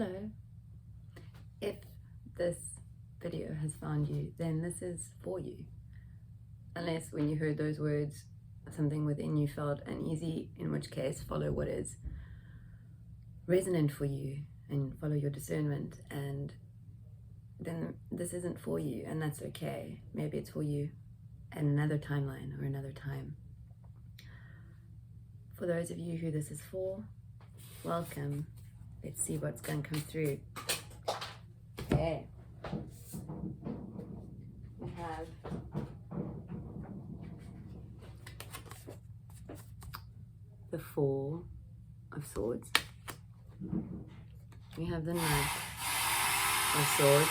Hello. If this video has found you, then this is for you. Unless when you heard those words, something within you felt uneasy, in which case follow what is resonant for you and follow your discernment, and then this isn't for you, and that's okay. Maybe it's for you at another timeline or another time. For those of you who this is for, welcome. Let's see what's going to come through. Okay. We have the Four of Swords. We have the Knight of Swords.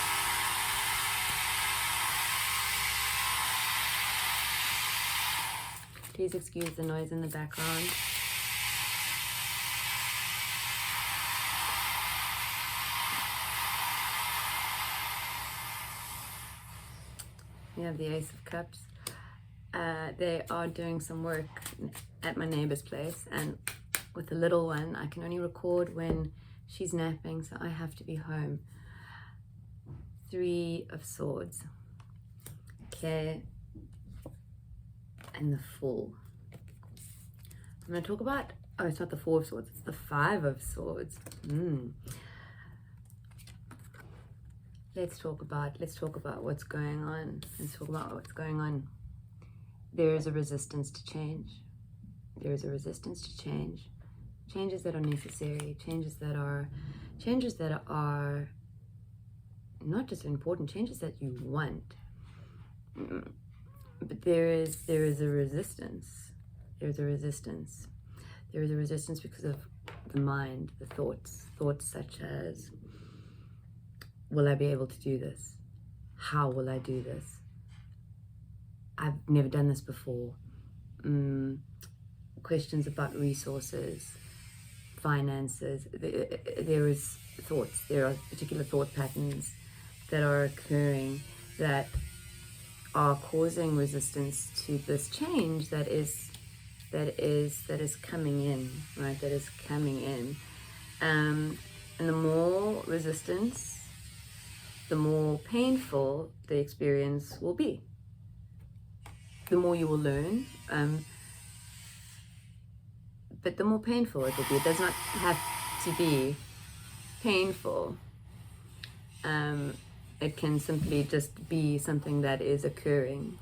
Please excuse the noise in the background. We have the Ace of Cups. They are doing some work at my neighbor's place, and with the little one, I can only record when she's napping, so I have to be home. Three of Swords. Okay. And the Fool. I'm going to talk about, oh, it's not the Four of Swords, it's the Five of Swords. Let's talk about what's going on. Let's talk about what's going on. There is a resistance to change. There is a resistance to change. Changes that are necessary, changes that are not just important, changes that you want. But there is a resistance. There's a resistance. There is a resistance because of the mind, the thoughts such as, will I be able to do this? How will I do this? I've never done this before. Questions about resources, finances. There is thoughts. There are particular thought patterns that are occurring that are causing resistance to this change that is coming in, right? That is coming in, and the more resistance, the more painful the experience will be. The more you will learn, but the more painful it will be. It does not have to be painful. It can simply just be something that is occurring.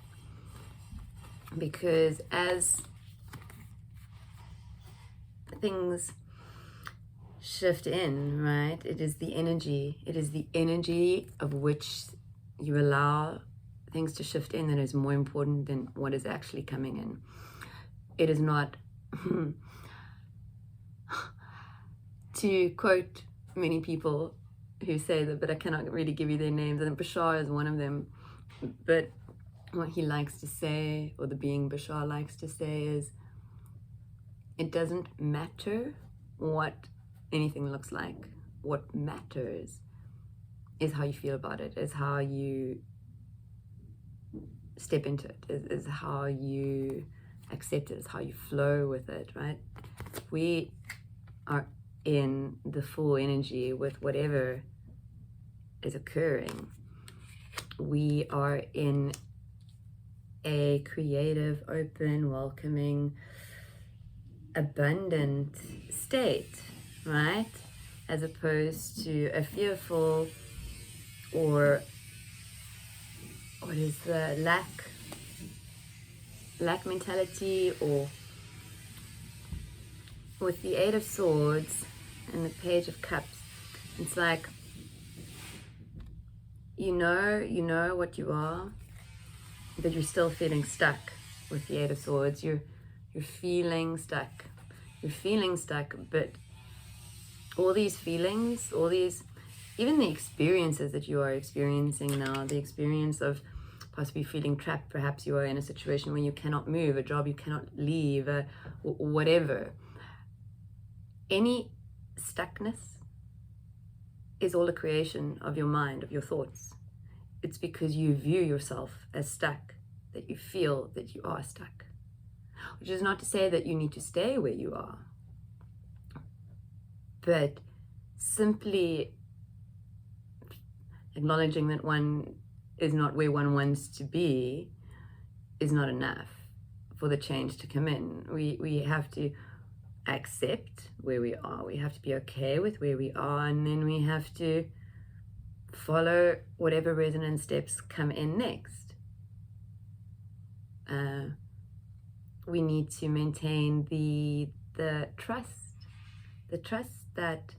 Because as things shift in, right, it is the energy of which you allow things to shift in that is more important than what is actually coming in. It is not, to quote many people who say that, but I cannot really give you their names, and Bashar is one of them, but what he likes to say, or the being Bashar likes to say, is it doesn't matter what anything looks like. What matters is how you feel about it, is how you step into it, is how you accept it, is how you flow with it, right? We are in the full energy with whatever is occurring. We are in a creative, open, welcoming, abundant state, right? As opposed to a fearful, or what is the lack mentality, or with the Eight of Swords and the Page of Cups. It's like, you know what you are, but you're still feeling stuck. With the Eight of Swords, you're feeling stuck. You're feeling stuck, but all these feelings, even the experiences that you are experiencing now, the experience of possibly feeling trapped, perhaps you are in a situation where you cannot move, a job you cannot leave, whatever. Any stuckness is all a creation of your mind, of your thoughts. It's because you view yourself as stuck that you feel that you are stuck. Which is not to say that you need to stay where you are, but simply acknowledging that one is not where one wants to be is not enough for the change to come in. We have to accept where we are. We have to be okay with where we are, and then we have to follow whatever resonance steps come in next. We need to maintain the trust that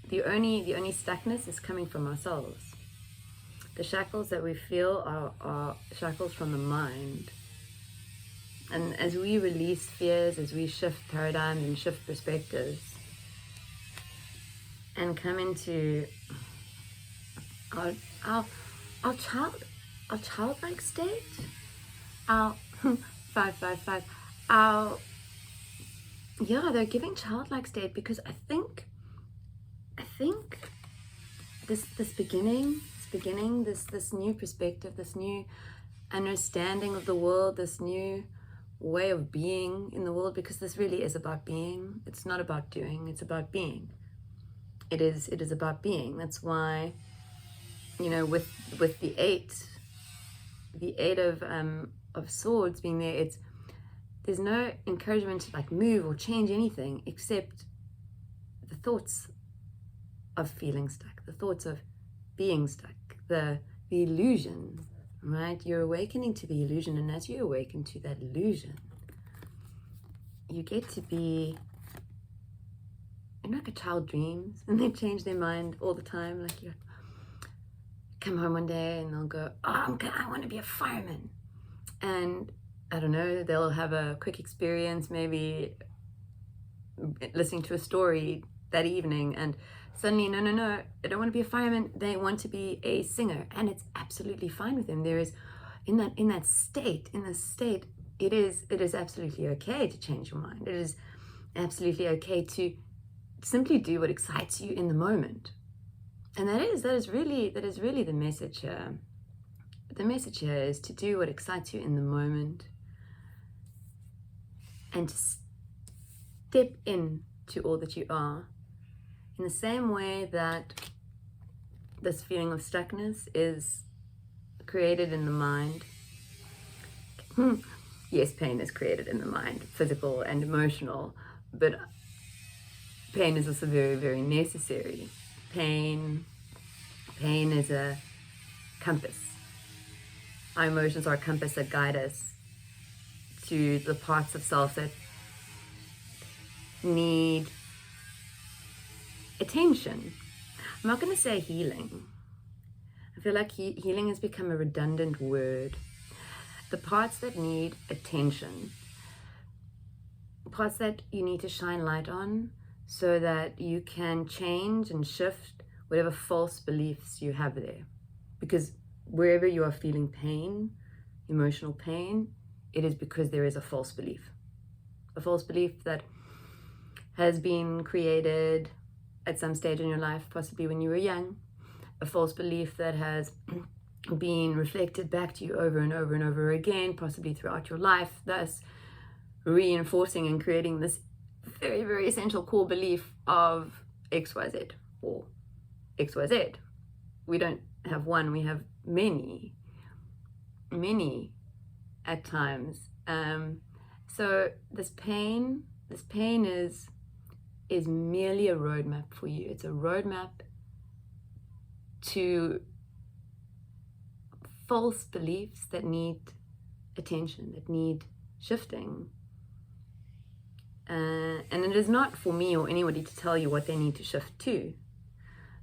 the only stuckness is coming from ourselves. The shackles that we feel are shackles from the mind. And as we release fears, as we shift paradigms and shift perspectives, and come into our childlike state, our 555, they're giving childlike state, because I think this beginning, this new perspective, this new understanding of the world, this new way of being in the world, because this really is about being. It's not about doing, it's about being. It is about being. That's why, with the eight of swords being there, there's no encouragement to like move or change anything except the thoughts of feeling stuck, the thoughts of being stuck, the illusion, right? You're awakening to the illusion, and as you awaken to that illusion, you get to be, like a child dreams, and they change their mind all the time. Like, you come home one day and they'll go, I want to be a fireman. And I don't know, they'll have a quick experience, maybe listening to a story that evening, and suddenly, no, I don't want to be a fireman. They want to be a singer, and it's absolutely fine with them. There is, in this state, it is absolutely okay to change your mind. It is absolutely okay to simply do what excites you in the moment. And that is really the message here. The message here is to do what excites you in the moment, and to step into all that you are, in the same way that this feeling of stuckness is created in the mind. Yes, pain is created in the mind, physical and emotional, but pain is also very, very necessary. Pain is a compass. Our emotions are a compass that guide us to the parts of self that need attention. I'm not going to say healing. I feel like healing has become a redundant word. The parts that need attention, parts that you need to shine light on, so that you can change and shift whatever false beliefs you have there. Because wherever you are feeling pain, emotional pain, it is because there is a false belief. A false belief that has been created at some stage in your life, possibly when you were young. A false belief that has been reflected back to you over and over and over again, possibly throughout your life, thus reinforcing and creating this very, very essential core belief of XYZ or XYZ. We don't have one, we have many at times. So this pain is merely a roadmap for you. It's a roadmap to false beliefs that need attention, that need shifting. And it is not for me or anybody to tell you what they need to shift to,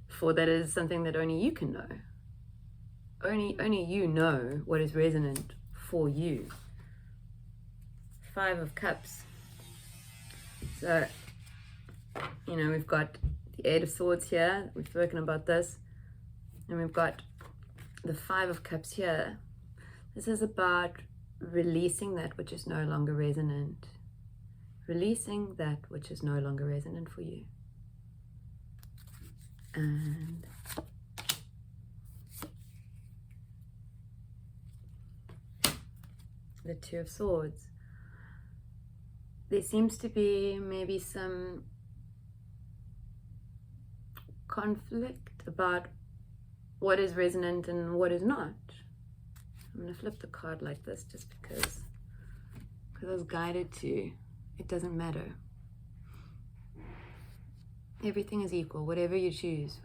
for that is something that only you can know. Only you know what is resonant for you. 5 of Cups. So, we've got the 8 of Swords here. We've spoken about this. And we've got the 5 of Cups here. This is about releasing that which is no longer resonant. Releasing that which is no longer resonant for you. And the 2 of Swords. There seems to be maybe some conflict about what is resonant and what is not. I'm going to flip the card like this just because I was guided to. It doesn't matter. Everything is equal. Whatever you choose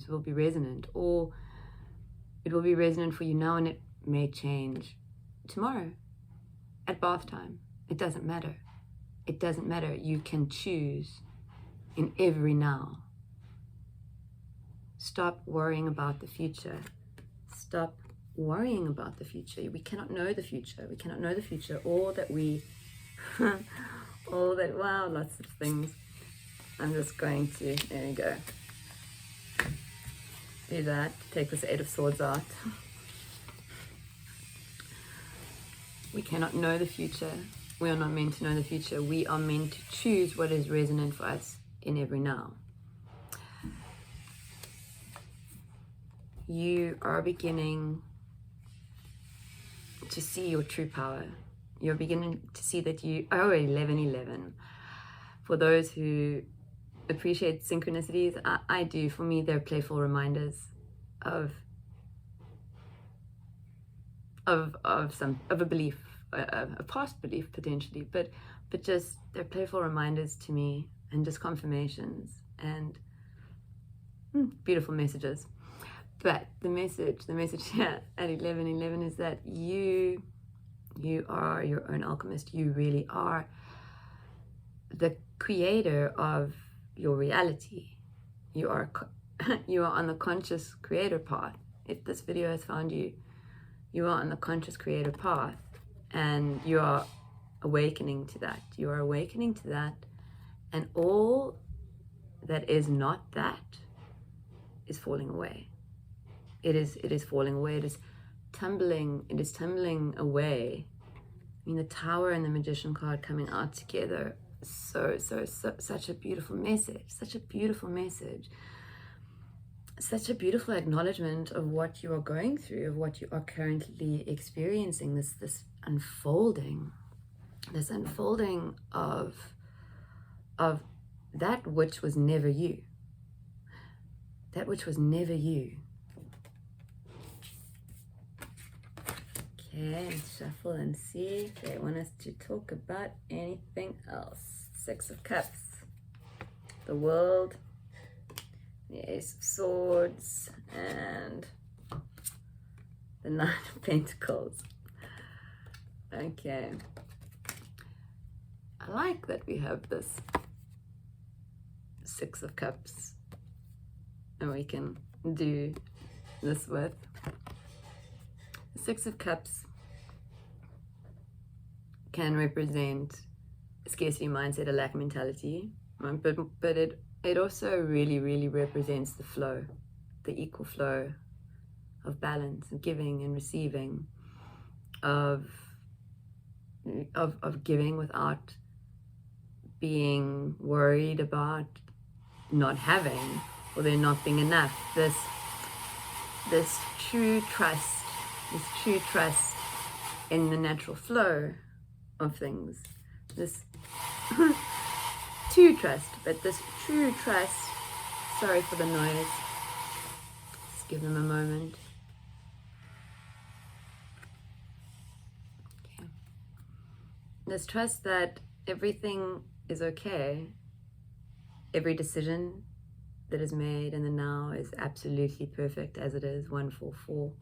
will be resonant, or it will be resonant for you now and it may change tomorrow at bath time. It doesn't matter. It doesn't matter. You can choose in every now. Stop worrying about the future. Stop worrying about the future. We cannot know the future. We cannot know the future. All that, wow, lots of things. I'm just going to, there we go. Do that. Take this 8 of Swords out. We cannot know the future. We are not meant to know the future. We are meant to choose what is resonant for us in every now. You are beginning to see your true power. You're beginning to see that you, 11:11. For those who appreciate synchronicities, I do. For me, they're playful reminders of a belief, a past belief potentially, but just they're playful reminders to me, and just confirmations and beautiful messages. But the message here at 11:11 is that you are your own alchemist. You really are the creator of your reality. You are on the conscious creator path. If this video has found you, you are on the conscious creator path, and you are awakening to that. You are awakening to that, and all that is not that is falling away. It is falling away. It is tumbling away. I mean, the Tower and the Magician card coming out together. So such a beautiful message. Such a beautiful message. Such a beautiful acknowledgement of what you are going through, of what you are currently experiencing. This unfolding of that which was never you. That which was never you. Okay, shuffle and see if they want us to talk about anything else. 6 of Cups, the World, the Ace of Swords, and the 9 of Pentacles. Okay. I like that we have this 6 of Cups, and we can do this with. The 6 of Cups can represent a scarcity mindset, a lack mentality, right? But it also really represents the flow, the equal flow of balance and giving and receiving, of giving without being worried about not having or there not being enough. This true trust in the natural flow of things. This to trust, but this true trust. Sorry for the noise. Just give them a moment. Okay. This trust that everything is okay. Every decision that is made in the now is absolutely perfect as it is, 144.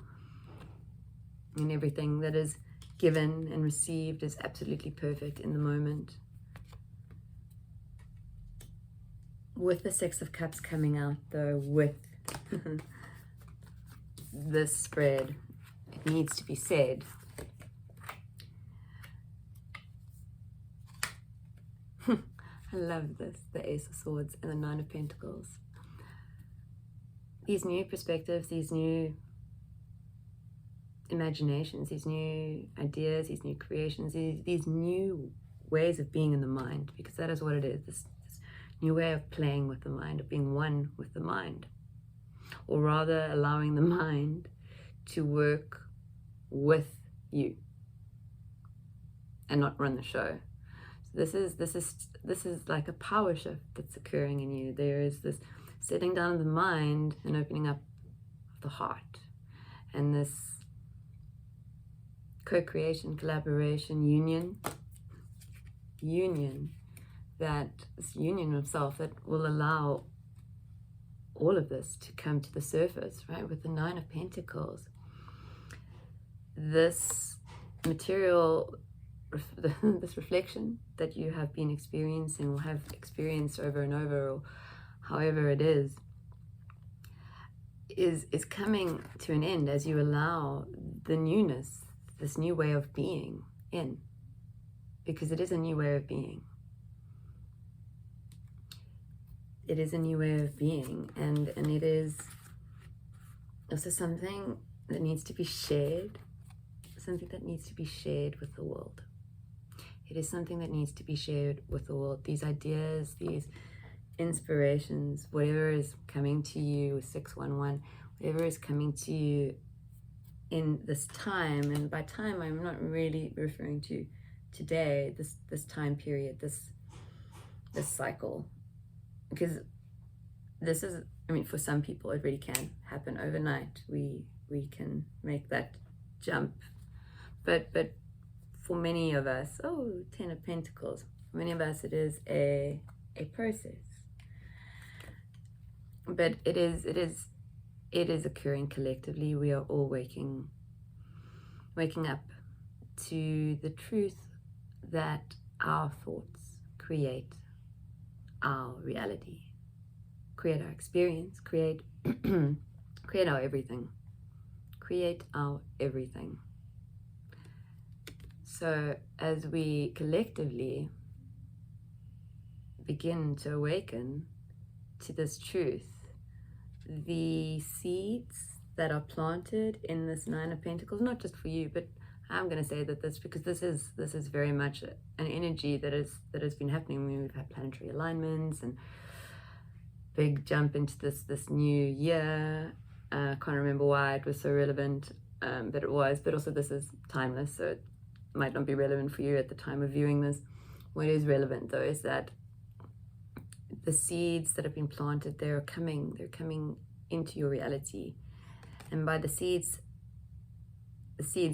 And everything that is given and received is absolutely perfect in the moment. With the 6 of Cups coming out though, with this spread, it needs to be said. I love this, the Ace of Swords and the 9 of Pentacles. These new perspectives, these new imaginations, these new ideas, these new creations, these new ways of being in the mind, because that is what it is, this new way of playing with the mind, of being one with the mind, or rather allowing the mind to work with you and not run the show. So this is like a power shift that's occurring in you. There is this settling down of the mind and opening up of the heart. And this co-creation, collaboration, union, this union of self that will allow all of this to come to the surface, right? With the Nine of Pentacles, this material, this reflection that you have been experiencing or have experienced over and over, or however it is coming to an end as you allow the newness, this new way of being in, because it is a new way of being. It is a new way of being, and it is also something that needs to be shared, something that needs to be shared with the world. It is something that needs to be shared with the world. These ideas, these inspirations, whatever is coming to you with 611, whatever is coming to you in this time, and by time I'm not really referring to today, this time period, this cycle, because this is, I mean, for some people it really can happen overnight. We can make that jump, but for many of us, 10 of Pentacles, for many of us it is a process, but it is occurring collectively. We are all waking up to the truth that our thoughts create our reality, create our experience, create our everything, create our everything. So as we collectively begin to awaken to this truth, the seeds that are planted in this Nine of Pentacles, not just for you, but I'm going to say that because this is very much an energy that has been happening. I mean, we've had planetary alignments and big jump into this new year. I can't remember why it was so relevant, but it was. But also, this is timeless, so it might not be relevant for you at the time of viewing this. What is relevant though is that the seeds that have been planted, they're coming into your reality. And by the seeds,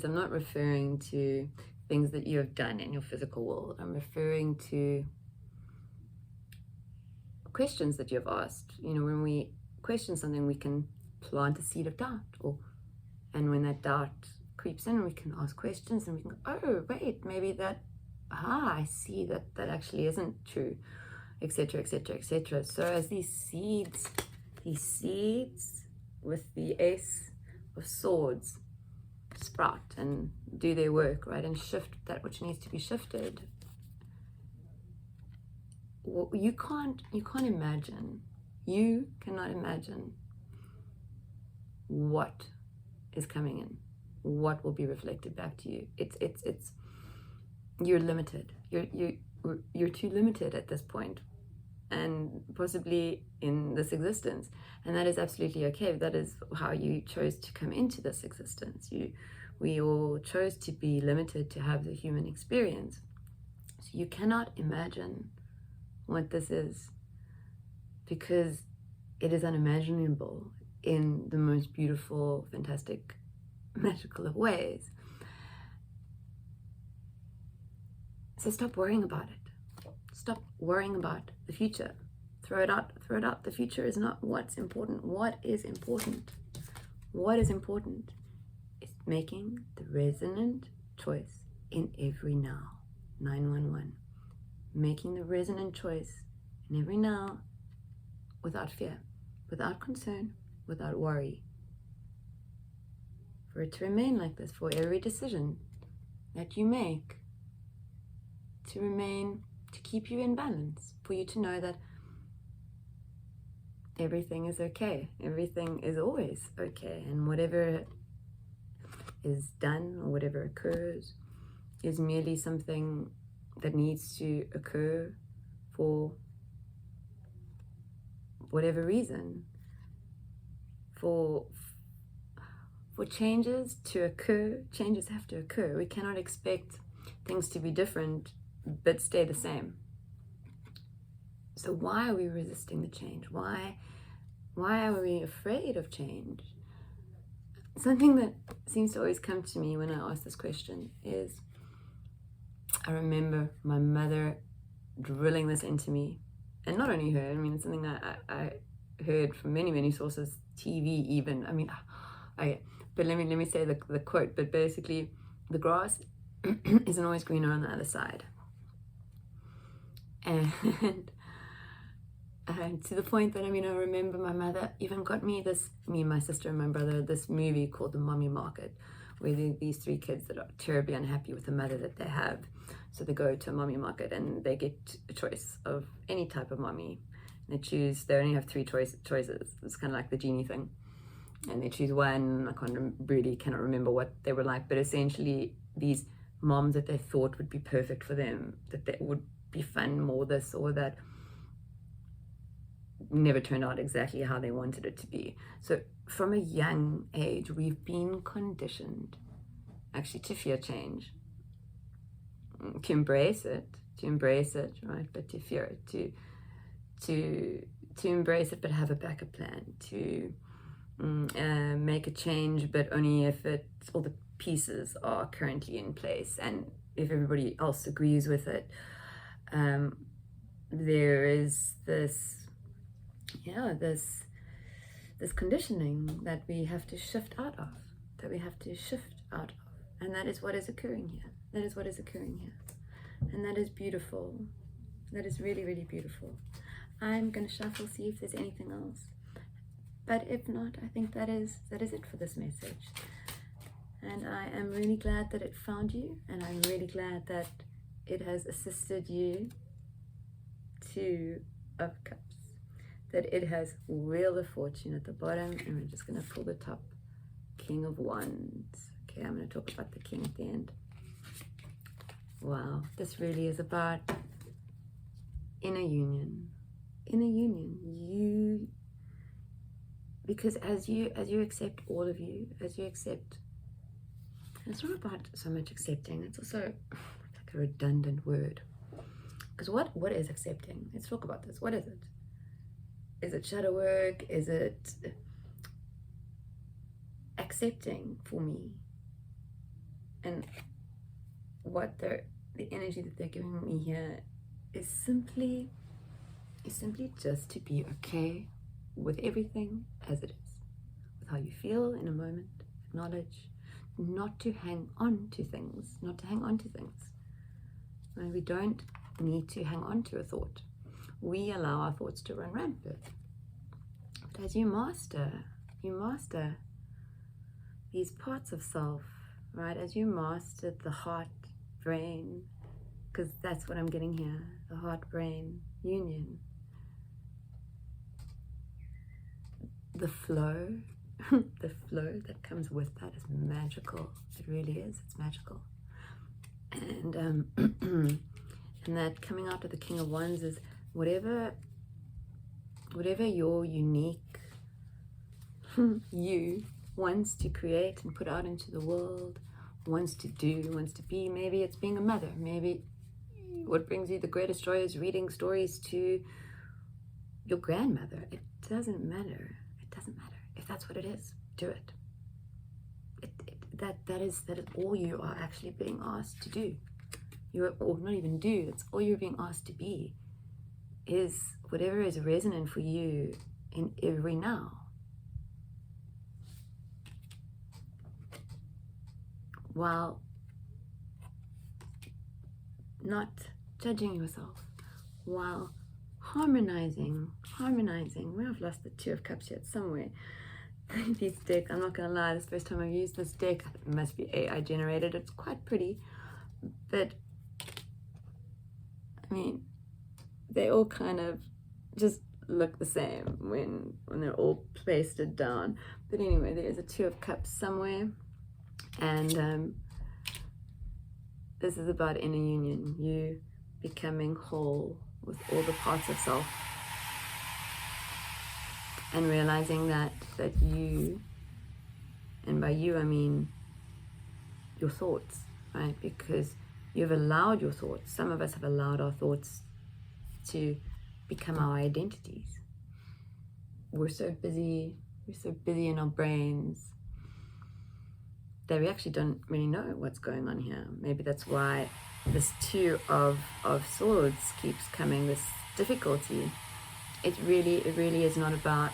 I'm not referring to things that you have done in your physical world. I'm referring to questions that you have asked. You know, when we question something, we can plant a seed of doubt, and when that doubt creeps in, we can ask questions, and we can go, oh wait, maybe I see that actually isn't true, etc., etc., etc. So as these seeds with the Ace of Swords sprout and do their work, right, and shift that which needs to be shifted, you cannot imagine what is coming in, what will be reflected back to you. It's you're limited. You're too limited at this point, and possibly in this existence, and that is absolutely okay. That is how you chose to come into this existence. We all chose to be limited to have the human experience. So you cannot imagine what this is, because it is unimaginable in the most beautiful, fantastic, magical of ways. So stop worrying about it. Stop worrying about the future. Throw it out. The future is not what's important. What is important? What is important is making the resonant choice in every now. 911. Making the resonant choice in every now, without fear, without concern, without worry. For it to remain like this, for every decision that you make to keep you in balance, for you to know that everything is okay, everything is always okay, and whatever is done or whatever occurs is merely something that needs to occur for whatever reason. For changes to occur, changes have to occur. We cannot expect things to be different but stay the same. So why are we resisting the change? Why Why are we afraid of change? Something that seems to always come to me when I ask this question is, I remember my mother drilling this into me, and not only her, I mean, it's something that I heard from many sources, TV even. I mean, but let me say the quote. But basically, the grass isn't always greener on the other side, and to the point that, I mean, I remember my mother even got me and my sister and my brother, this movie called The Mommy Market, where these three kids that are terribly unhappy with the mother that they have. So they go to a mommy market and they get a choice of any type of mommy. They only have three choices. It's kind of like the genie thing. And they choose one. I cannot remember what they were like, but essentially these moms that they thought would be perfect for them, that they would be fun, more this or that, never turned out exactly how they wanted it to be. So from a young age, we've been conditioned actually to fear change, to embrace it, right? But to fear it, to embrace it, but have a backup plan, to make a change, but only if all the pieces are currently in place, and if everybody else agrees with it. There is this conditioning that we have to shift out of, and that is what is occurring here. And that is beautiful. That is really, really beautiful. I'm going to shuffle, see if there's anything else. But if not, I think that is it for this message. And I am really glad that it found you, and I'm really glad that it has assisted you. Two of Cups. That it has Wheel of Fortune at the bottom, and we're just going to pull the top, King of Wands. Okay, I'm going to talk about the King at the end. Wow, this really is about inner union. Because as you accept all of you, it's not about so much accepting, it's also like a redundant word. Because what is accepting? Let's talk about this. What is it? Is it shadow work? Is it accepting for me? And what the energy that they're giving me here is simply just to be okay with everything as it is, with how you feel in a moment. Acknowledge, not to hang on to things. And we don't need to hang on to a thought. We allow our thoughts to run rampant. But as you master these parts of self, right? As you master the heart, brain, because that's what I'm getting here, the heart, brain union. The flow that comes with that is magical. It really is. It's magical. And and that coming out of the King of Wands is whatever your unique you wants to create and put out into the world, wants to do, wants to be. Maybe it's being a mother. Maybe what brings you the greatest joy is reading stories to your grandmother. It doesn't matter. If that's what it is, do it. That is all you are actually being asked to do. Or not even do, it's all you're being asked to be, is whatever is resonant for you in every now. While not judging yourself, while harmonizing. Where I've lost the Two of Cups yet, somewhere. This deck, I'm not gonna lie, this first time I've used this deck, it must be AI generated. It's quite pretty, but I mean, they all kind of just look the same when they're all pasted down. But anyway, there's a Two of Cups somewhere, and this is about inner union, you becoming whole with all the parts of self, and realizing that you, and by you I mean your thoughts, right? Because you've allowed your thoughts, some of us have allowed our thoughts to become our identities. we're so busy in our brains that we actually don't really know what's going on here. Maybe that's why this Two of Swords keeps coming, this difficulty. It really is not about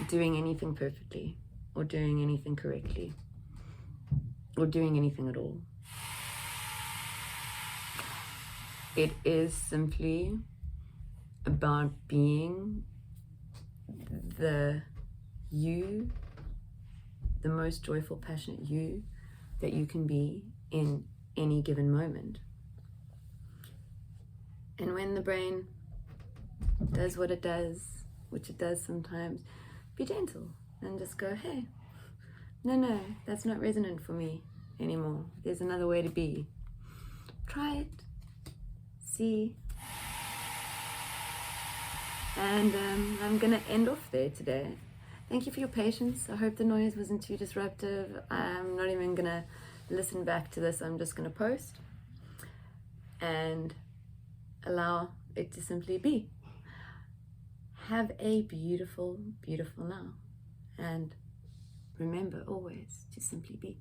doing anything perfectly or doing anything correctly or doing anything at all. It is simply about being the you, the most joyful, passionate you that you can be in any given moment. And when the brain does what it does, which it does sometimes, be gentle and just go, hey, no, that's not resonant for me anymore. There's another way to be. Try it. See. And I'm gonna end off there today. Thank you for your patience. I hope the noise wasn't too disruptive. I'm not even gonna listen back to this. I'm just gonna post and allow it to simply be. Have a beautiful, beautiful now. And remember always to simply be.